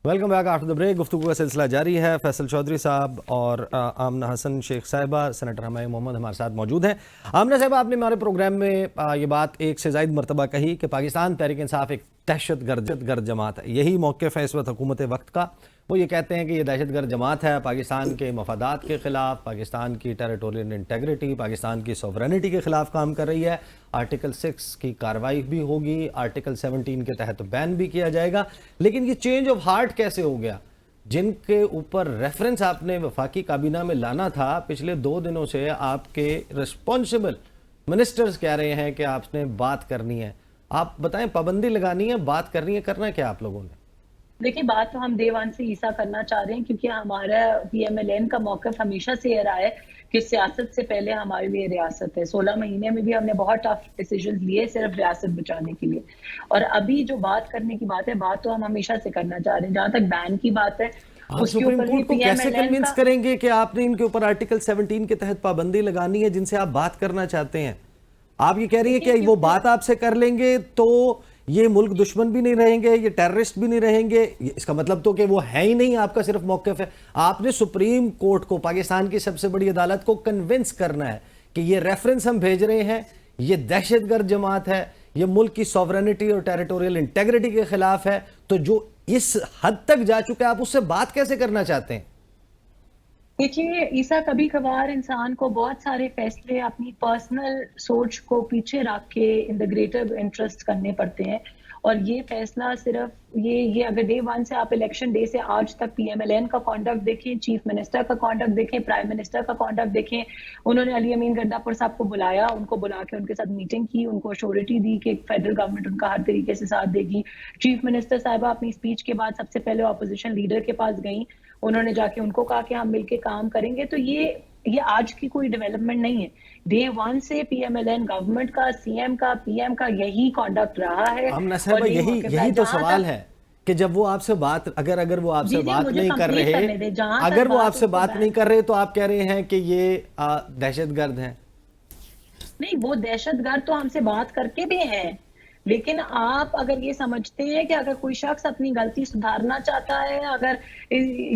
Welcome back after the break. गुफ्तगू का सिलसिला जारी है। फैसल चौधरी साहब और आमना हसन शेख साहिबा, सेनेटर हमायूं मोहम्मद हमारे साथ मौजूद हैं। आमना साहिबा, आपने हमारे प्रोग्राम में ये बात एक से ज़ायद मरतबा कही कि पाकिस्तान तहरीक इंसाफ एक दहशतगर्द जमात है। यही मौक़िफ़ है इस वक्त हुकूमत वक्त का। वो ये कहते हैं कि ये दहशतगर्द जमात है, पाकिस्तान के मफादात के ख़िलाफ़, पाकिस्तान की टेरिटोरियल इंटेग्रिटी, पाकिस्तान की सॉवरेनिटी के ख़िलाफ़ काम कर रही है। आर्टिकल 6 की कार्रवाई भी होगी, आर्टिकल 17 के तहत बैन भी किया जाएगा। लेकिन ये चेंज ऑफ हार्ट कैसे हो गया? जिनके ऊपर रेफरेंस आपने वफाकी काबीना में लाना था, पिछले 2 दिनों से आपके रिस्पॉन्सिबल मिनिस्टर्स कह रहे हैं कि आपने बात करनी है। आप बताएं, पाबंदी लगानी है, बात करनी है, करना क्या आप लोगों ने? देखिए, बात तो हम डे वन से ईसा करना चाह रहे हैं, क्योंकि हमारा PMLN का मौक़िफ़ हमेशा से ये रहा है कि सियासत से पहले हमारे लिए रियासत है। 16 महीने में भी हमने बहुत टफ डिसीजंस लिए सिर्फ रियासत बचाने के लिए। और अभी जो बात करने की बात है, बात तो हम हमेशा से करना चाह रहे हैं। जहाँ तक बैन की बात है, आप सुप्रीम कोर्ट को कैसे कन्विंस करेंगे कि आपने इनके ऊपर आर्टिकल 17 के तहत पाबंदी लगानी है जिनसे आप बात करना चाहते हैं? आप ये कह रही है कि वो बात आपसे कर लेंगे तो ये मुल्क दुश्मन भी नहीं रहेंगे, ये टेररिस्ट भी नहीं रहेंगे। इसका मतलब तो कि वो है ही नहीं, आपका सिर्फ मौक़िफ़ है। आपने सुप्रीम कोर्ट को, पाकिस्तान की सबसे बड़ी अदालत को कन्विंस करना है कि ये रेफरेंस हम भेज रहे हैं, ये दहशतगर्द जमात है, ये मुल्क की सॉवरेनिटी और टेरिटोरियल इंटेग्रिटी के खिलाफ है। तो जो इस हद तक जा चुका है, आप उससे बात कैसे करना चाहते हैं? देखिए ईसा, कभी कभार इंसान को बहुत सारे फैसले अपनी पर्सनल सोच को पीछे रख के इन द ग्रेटर इंटरेस्ट करने पड़ते हैं। और ये फैसला सिर्फ ये अगर डे वन से आप इलेक्शन डे से आज तक PMLN का कॉन्डक्ट देखें, चीफ मिनिस्टर का कॉन्डक्ट देखें, प्राइम मिनिस्टर का कॉन्डक्ट देखें, उन्होंने अली अमीन गद्दापुर साहब को बुलाया, उनको बुला के उनके साथ मीटिंग की, उनको अश्योरिटी दी कि फेडरल गवर्नमेंट उनका हर तरीके से साथ देगी। चीफ मिनिस्टर साहिबा अपनी स्पीच के बाद सबसे पहले ऑपोजिशन लीडर के पास गई, उन्होंने जाके उनको कहा कि हम मिलके काम करेंगे। तो ये आज की कोई डेवलपमेंट नहीं है। डे वन से PMLN गवर्नमेंट का, CM का, PM का यही कॉन्डक्ट रहा है। और यही तो सवाल है कि जब वो आपसे बात, अगर वो आपसे बात नहीं कर रहे, अगर वो आपसे बात नहीं कर रहे, तो आप कह रहे हैं कि ये दहशतगर्द हैं। नहीं, वो दहशतगर्द तो हमसे बात करके भी हैं। लेकिन आप अगर ये समझते हैं कि अगर कोई शख्स अपनी गलती सुधारना चाहता है, अगर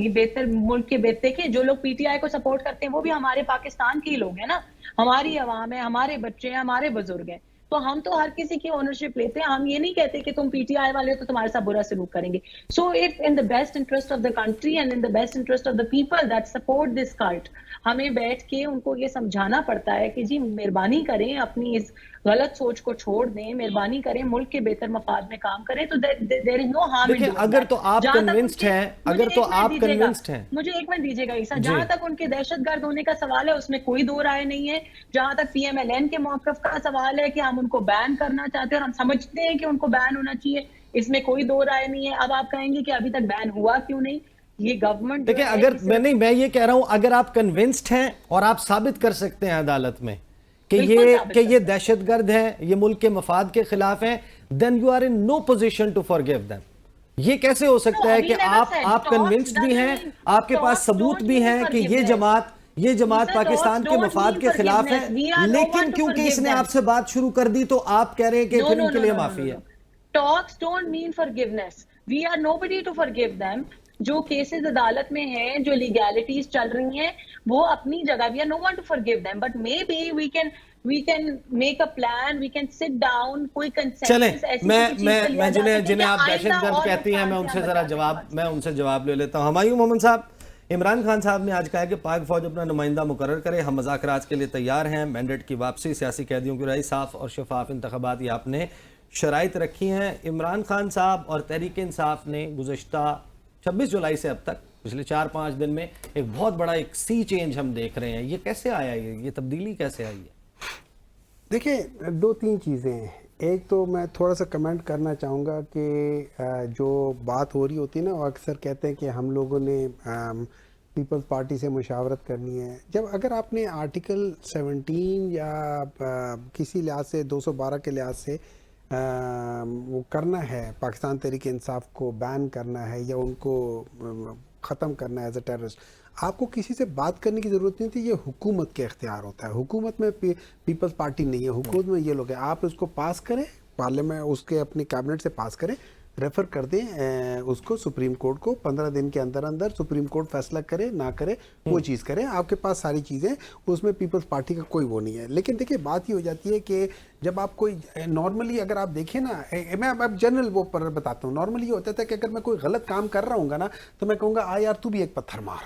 बेहतर मुल्क के बेहतर के, जो लोग PTI को सपोर्ट करते हैं वो भी हमारे पाकिस्तान के ही लोग हैं ना, हमारी आवाम है, हमारे बच्चे हैं, हमारे बुजुर्ग हैं। तो हम तो हर किसी की ओनरशिप लेते हैं। हम ये नहीं कहते कि तुम PTI वाले हो तो तुम्हारे साथ बुरा सलूक करेंगे। So if in the best interest of the country and in the best interest of the people that support this cult, हमें बैठ के उनको ये समझाना पड़ता है कि जी मेहरबानी करें, अपनी इस गलत सोच को छोड़ दें, मेहरबानी करें, मुल्क के बेहतर मफाद में काम करें। तो there is no harm in doing. अगर तो आप कन्विंस्ड हैं, मुझे एक मिनट दीजिएगा ईसा, जहां तक उनके दहशतगर्द होने का सवाल है उसमें कोई दो राय नहीं है। जहां तक PMLN के मौक़िफ़ का सवाल है कि हम उनको बैन करना चाहते हैं और हम समझते हैं कि उनको बैन होना चाहिए, इसमें कोई दो राय नहीं है। अब आप कहेंगे कि अभी तक बैन हुआ क्यों नहीं? ये गवर्नमेंट देखिए, अगर मैं ये कह रहा हूं, अगर आप कन्विंस्ड हैं और आप साबित कर सकते हैं अदालत में कि ये दहशतगर्द हैं, ये मुल्क के मफाद के खिलाफ हैं, then you are in no position to forgive them. ये कैसे हो सकता है कि आप कन्विंस्ड भी हैं, आपके पास सबूत भी हैं कि ये जमात पाकिस्तान के मफाद के खिलाफ है, लेकिन क्योंकि इसने आपसे बात शुरू कर दी तो आप कह रहे हैं कि फिर इनके लिए माफी है। Talks don't mean forgiveness. We are nobody to forgive them. जो केसेस अदालत में हैं, जो लीगैलिटीज चल रही हैं, वो अपनी जगह, we are no one to forgive them, but may be we can make a plan, we can sit down, कोई कंसेंसस ऐसी मैं जिन्हें आप दहशतगर्द कहती हैं, मैं उनसे जरा जवाब ले लेता हूं। हमायूं मोहम्मद साहब, इमरान खान साहब ने आज कहा कि पाक फौज अपना नुमाइंदा मुकर्रर करे, हम मुज़ाकरात के लिए तैयार हैं, मैंडेट की वापसी, सियासी कैदियों की रिहाई, साफ और शफाफ इंतखाबात, ये आपने शराइत रखी हैं। इमरान खान साहब और तहरीक इंसाफ ने गुज़श्ता 26 जुलाई से अब तक पिछले 4-5 दिन में एक बहुत बड़ा एक सी चेंज हम देख रहे हैं। ये कैसे आया, ये तब्दीली कैसे आई है? देखिए, 2-3 चीज़ें हैं। एक तो मैं थोड़ा सा कमेंट करना चाहूँगा कि जो बात हो रही होती है ना, वो अक्सर कहते हैं कि हम लोगों ने पीपल्स पार्टी से मुशावरत करनी है। जब अगर आपने आर्टिकल 17 या किसी लिहाज से 212 के लिहाज से वो करना है, पाकिस्तान तहरीक इंसाफ को बैन करना है या उनको ख़त्म करना है एज ए टेररिस्ट, आपको किसी से बात करने की ज़रूरत नहीं थी। ये हुकूमत के इख्तियार होता है। हुकूमत में पीपल्स पार्टी नहीं है, हुकूमत में ये लोग हैं। आप इसको पास करें, पार्लियामेंट उसके अपनी कैबिनेट से पास करें, रेफ़र कर दें उसको सुप्रीम कोर्ट को, 15 दिन के अंदर अंदर सुप्रीम कोर्ट फैसला करे ना करे वो चीज़ करे, आपके पास सारी चीज़ें, उसमें पीपल्स पार्टी का कोई वो नहीं है। लेकिन देखिए बात ये हो जाती है कि जब आप कोई नॉर्मली अगर आप देखें ना, मैं अब जनरल वो पर बताता हूँ, नॉर्मली ये होता था कि अगर मैं कोई गलत काम कर रहा हूँ ना तो मैं कहूँगा आ यार तू भी एक पत्थर मार,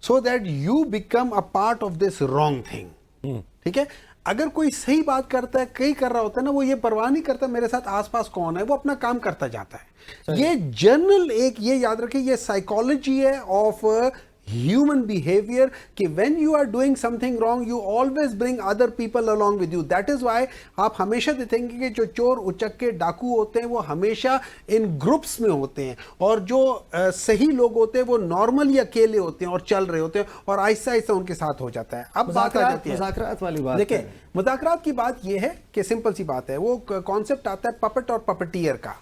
so that you become a part of this wrong thing, ठीक है। अगर कोई सही बात करता है, कहीं कर रहा होता है ना, वो ये परवाह नहीं करता मेरे साथ आसपास कौन है, वो अपना काम करता जाता है। ये जनरल एक ये याद रखिए, ये साइकोलॉजी है ऑफ ह्यूमन बिहेवियर कि when you are doing something wrong you always bring other people along with you. That is why आप हमेशा देखेंगे कि जो चोर उचक्के डाकू होते हैं वो हमेशा इन ग्रुप्स में होते हैं, और जो सही लोग होते हैं वो नॉर्मली अकेले होते हैं और चल रहे होते हैं, और आहिस्ता आहिस्ता उनके साथ हो जाता है। अब बात आ जाती है मुज़ाकरात वाली बात। देखिए मुज़ाकरात की बात ये है कि सिंपल सी बात है, वो कॉन्सेप्ट आता है पपेट और पपेटियर का,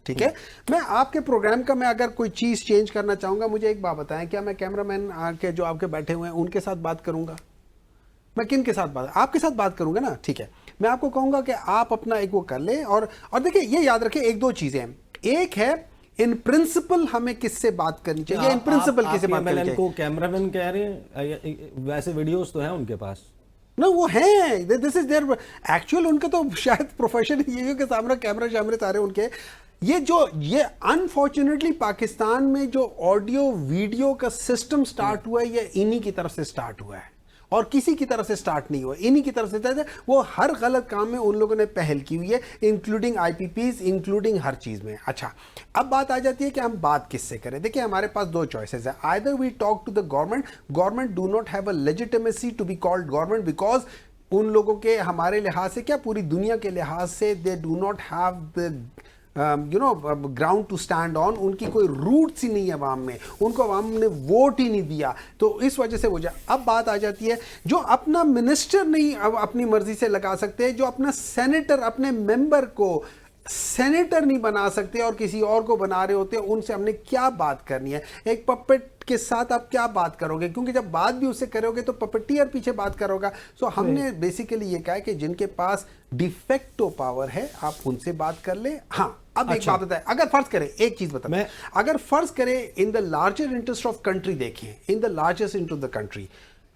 ठीक है। मैं आपके प्रोग्राम का मैं अगर कोई चीज चेंज करना चाहूंगा, मुझे एक बात बताएं, क्या मैं कैमरामैन के जो आपके बैठे हुए हैं उनके साथ बात करूंगा? मैं किन के साथ बात? आपके साथ बात करूंगा ना, ठीक है। मैं आपको कहूंगा कि आप अपना एक वो कर ले, और देखिए ये याद रखें एक दो चीजें हैं। एक है इन प्रिंसिपल हमें किससे बात करनी चाहिए, इन प्रिंसिपल किससे बात करनी चाहिए। को कैमरामैन कह रहे हैं, वैसे वीडियोस तो हैं उनके पास ना, वो हैं, दिस इज देयर एक्चुअल, उनका तो शायद प्रोफेशन ये है कि सामने कैमरा शैमरे सारे उनके। ये अनफॉर्चुनेटली पाकिस्तान में जो ऑडियो वीडियो का सिस्टम स्टार्ट हुआ है ये इन्हीं की तरफ से स्टार्ट हुआ है, और किसी की तरफ से स्टार्ट नहीं हुआ, इन्हीं की तरफ से। वो हर गलत काम में उन लोगों ने पहल की हुई है, इंक्लूडिंग IPPs, इंक्लूडिंग हर चीज में। अच्छा, अब बात आ जाती है कि हम बात किससे करें। देखिए हमारे पास दो चॉइसेस है, either we talk to the government do not have a legitimacy to be called government, because उन लोगों के हमारे लिहाज से क्या पूरी दुनिया के लिहाज से they do not have the ground to stand on, उनकी कोई रूट्स ही नहीं है अवाम में, उनको अवाम ने वोट ही नहीं दिया, तो इस वजह से वो जाए। अब बात आ जाती है जो अपना मिनिस्टर नहीं अब अपनी मर्जी से लगा सकते, जो अपना सेनेटर अपने मेंबर को सेनेटर नहीं बना सकते और किसी और को बना रहे होते हैं, उनसे हमने क्या बात करनी है। एक पपेट के साथ आप क्या बात करोगे, क्योंकि जब बात भी उससे करोगे तो पपेटियर पीछे बात करोगा। सो हमने बेसिकली ये कहा है कि जिनके पास डिफेक्टो पावर है आप उनसे बात कर ले। हाँ, अब एक बात बताए, अगर फर्ज करें, एक चीज बताए, अगर फर्ज करें in the larger interest of country, देखें in the largest interest of the country,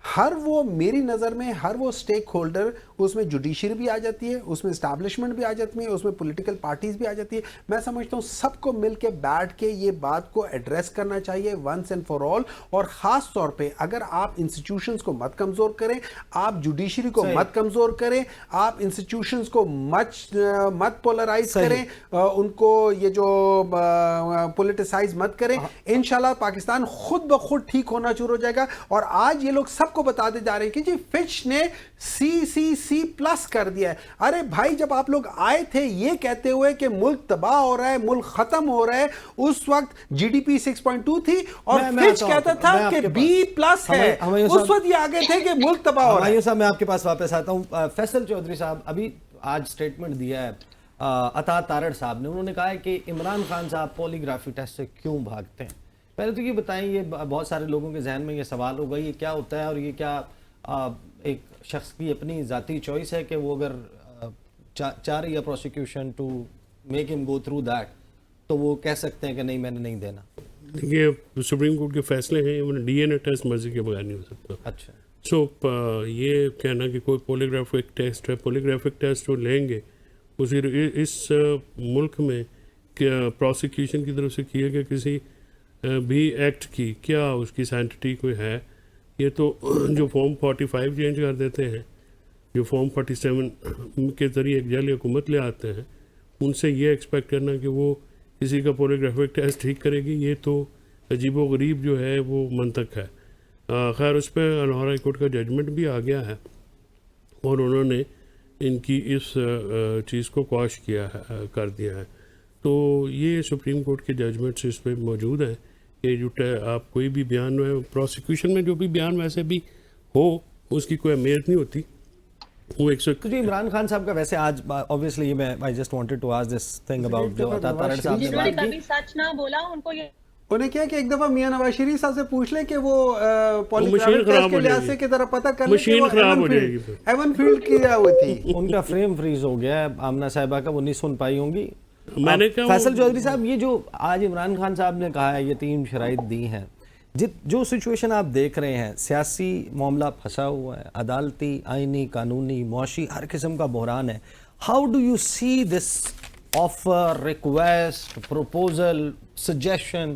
हर वो मेरी नज़र में हर वो स्टेक होल्डर, उसमें जुडिशरी भी आ जाती है, उसमें एस्टैब्लिशमेंट भी आ जाती है, उसमें पॉलिटिकल पार्टीज भी आ जाती है। मैं समझता हूँ सबको मिलके बैठ के ये बात को एड्रेस करना चाहिए वंस एंड फॉर ऑल। और ख़ास तौर पे अगर आप इंस्टीट्यूशंस को मत कमज़ोर करें, आप जुडिशरी को मत कमज़ोर करें, आप इंस्टीट्यूशंस को मत पोलराइज करें, उनको ये जो पोलिटिसाइज मत करें, इंशाल्लाह पाकिस्तान खुद ब खुद ठीक होना शुरू हो जाएगा। और आज ये लोग को बताते जा रहे हैं कि जी फिच ने CCC+ कर दिया है। अरे भाई, जब आप लोग आए थे ये कहते हुए कि मुल्क तबाह हो रहा है, मुल्क खत्म हो रहा है, उस वक्त GDP 6.2 थी और फिच कहता था कि B+ है, उस वक्त ये आगे थे कि मुल्क तबाह हो रहा है। मैं आपके पास वापस आता हूं। फैसल चौधरी साहब अभी आज स्टेटमेंट दिया है अता तारड़ साहब ने, उन्होंने कहा है कि इमरान खान साहब पॉलीग्राफी टेस्ट से क्यों भागते हैं। पहले तो ये बताएं, ये बहुत सारे लोगों के जहन में ये सवाल होगा ये क्या होता है, और ये क्या एक शख्स की अपनी ज़ाती चॉइस है कि वो अगर चाह रही है prosecution to make him go through that, तो वो कह सकते हैं कि नहीं मैंने नहीं देना। देखिए सुप्रीम कोर्ट के फैसले हैं, DNA टेस्ट मर्जी के बगैर नहीं हो सकता। अच्छा, सो ये कहना कि कोई पॉलीग्राफिक टेस्ट है, पॉलीग्राफिक टेस्ट जो लेंगे उसी इस मुल्क में प्रोसिक्यूशन की तरफ से किए गए किसी भी एक्ट की क्या उसकी सैंटिटी कोई है। ये तो जो फॉर्म 45 चेंज कर देते हैं, जो फॉर्म 47 के ज़रिए एक जाली हुकूमत ले आते हैं, उनसे ये एक्सपेक्ट करना कि वो किसी का पॉलीग्राफिक टेस्ट ठीक करेगी, ये तो अजीब व गरीब जो है वो मंतक है। खैर उस पर लाहौर हाई कोर्ट का जजमेंट भी आ गया है और उन्होंने इनकी इस चीज़ को क्वाश किया है, कर दिया है। तो ये सुप्रीम कोर्ट के जजमेंट्स इस पर मौजूद हैं कि जो आप कोई भी बयान है प्रोसिक्यूशन में, जो भी बयान वैसे भी हो उसकी कोई अहमियत नहीं होती। वो जी इमरान खान साहब का वैसे आज ऑब्वियसली मैं I just wanted to ask this thing about जो अता तारड़ साहब ने बात कभी सच ना बोला, उनको ये उन्हें क्या कि एक दफा मियां नवाज शरीफ साहब से पूछ ले कि वो पॉलीग्राफिक टेस्ट के लिहाज से की तरह पता कर ले, मशीन खराब हो जाएगी। एवन फील्ड की हुई थी, उनका फ्रेम फ्रीज हो गया है, आमना साहिबा का वो नहीं सुन पाई होंगी। میں نے کہا فیصل چودھری صاحب یہ جو آج عمران خان صاحب نے کہا ہے یہ 3 شرائط دی ہیں، جو سچویشن آپ دیکھ رہے ہیں، سیاسی معاملہ پھنسا ہوا ہے، عدالتی، آئینی، قانونی، معاشی ہر قسم کا بحران ہے. How do you see this offer, request, proposal, suggestion,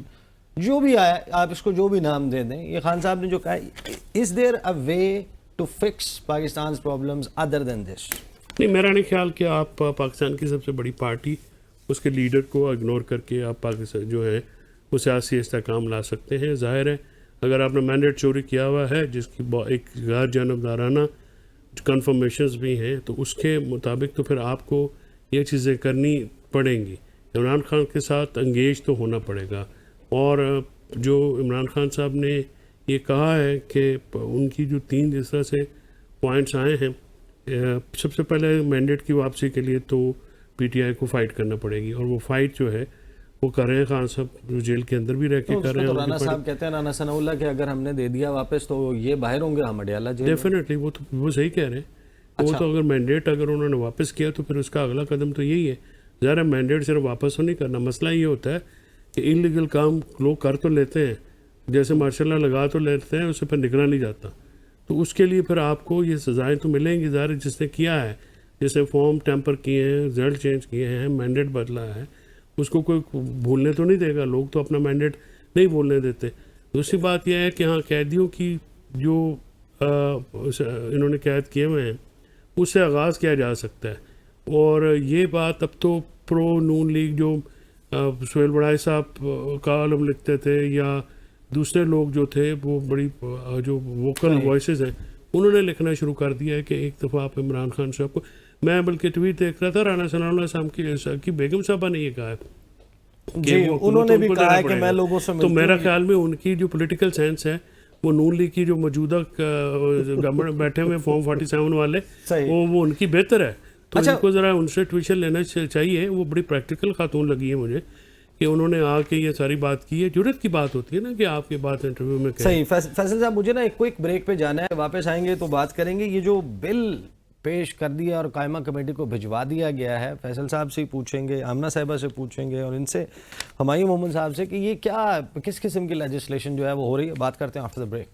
جو بھی آیا آپ اس کو جو بھی نام دے دیں، یہ خان صاحب نے جو کہا ہے، is there a way to fix پاکستان's problems other than this؟ نہیں، میرا نہیں خیال کہ آپ پاکستان کی سب سے بڑی پارٹی اس کے لیڈر کو اگنور کر کے آپ پاکستان جو ہے وہ سیاسی استحکام لا سکتے ہیں. ظاہر ہے اگر آپ نے مینڈیٹ چوری کیا ہوا ہے جس کی ایک غیر جانبدارانہ کنفرمیشنز بھی ہیں تو اس کے مطابق تو پھر آپ کو یہ چیزیں کرنی پڑیں گی. عمران خان کے ساتھ انگیج تو ہونا پڑے گا. اور جو عمران خان صاحب نے یہ کہا ہے کہ ان کی جو 3 جس طرح سے پوائنٹس آئے ہیں، سب سے پہلے مینڈیٹ کی واپسی کے لیے تو پی ٹی آئی کو فائٹ کرنا پڑے گی، اور وہ فائٹ جو ہے وہ کر رہے ہیں خان صاحب جو جیل کے اندر بھی رہ کے کر رہے ہیں. رانا صاحب کہتے ہیں، رانا ثناء اللہ، کہ اگر ہم نے دے دیا واپس تو یہ باہر ہوں گے، ہم اڈیالہ جیل. ڈیفینیٹلی وہ صحیح کہہ رہے ہیں. وہ تو اگر مینڈیٹ اگر انہوں نے واپس کیا تو پھر اس کا اگلا قدم تو یہی ہے. ظاہر مینڈیٹ صرف واپس تو نہیں کرنا، مسئلہ یہ ہوتا ہے کہ انلیگل کام لوگ کر تو لیتے ہیں، جیسے ماشاء اللہ لگا تو لیتے ہیں، اسے پھر نکلا نہیں جاتا. تو اس کے لیے پھر آپ کو یہ سزائیں تو ملیں گی. ظاہر جس نے کیا ہے، جس نے فارم ٹیمپر کیے ہیں، رزلٹ چینج کیے ہیں، مینڈیٹ بدلا ہے، اس کو کوئی بھولنے تو نہیں دے گا. لوگ تو اپنا مینڈیٹ نہیں بھولنے دیتے. دوسری بات یہ ہے کہ ہاں قیدیوں کی جو انہوں نے قید کیے ہوئے ہیں اس سے آغاز کیا جا سکتا ہے. اور یہ بات اب تو پرو نون لیگ جو سہیل بڑائی صاحب کالم لکھتے تھے یا دوسرے لوگ جو تھے وہ بڑی جو ووکل وائسز ہیں انہوں نے لکھنا شروع کر دیا ہے کہ ایک دفعہ آپ عمران خان صاحب کو، میں بلکہ ٹویٹ دیکھ رہا تھا، رانا ثناء اللہ صاحب کی بیگم صاحبہ نے یہ کہا ہے جی، انہوں نے بھی کہا ہے کہ میں لوگوں سے تو میرا خیال میں ان کی جو پولیٹیکل سینس ہے وہ نون لیگ کی جو موجودہ گورنمنٹ بیٹھے ہوئے فارم 47 والے وہ ان کی بہتر ہے. تو ان کو ذرا ان سے ٹیوشن لینا چاہیے. وہ بڑی پریکٹیکل خاتون لگی ہے مجھے کہ انہوں نے آ کے یہ ساری بات کی ہے. جرت کی بات ہوتی ہے نا کہ آپ کی بات انٹرویو میں صحیح. فیصل صاحب مجھے نا ایک کوئک بریک پہ جانا ہے، واپس آئیں گے تو بات کریں گے. یہ جو بل پیش کر دیا اور قائمہ کمیٹی کو بھجوا دیا گیا ہے، فیصل صاحب سے پوچھیں گے، آمنہ صاحبہ سے پوچھیں گے، اور ان سے ہمایوں محمد صاحب سے کہ یہ کیا کس قسم کی لیجسلیشن جو ہے وہ ہو رہی ہے. بات کرتے ہیں آفٹر دا بریک.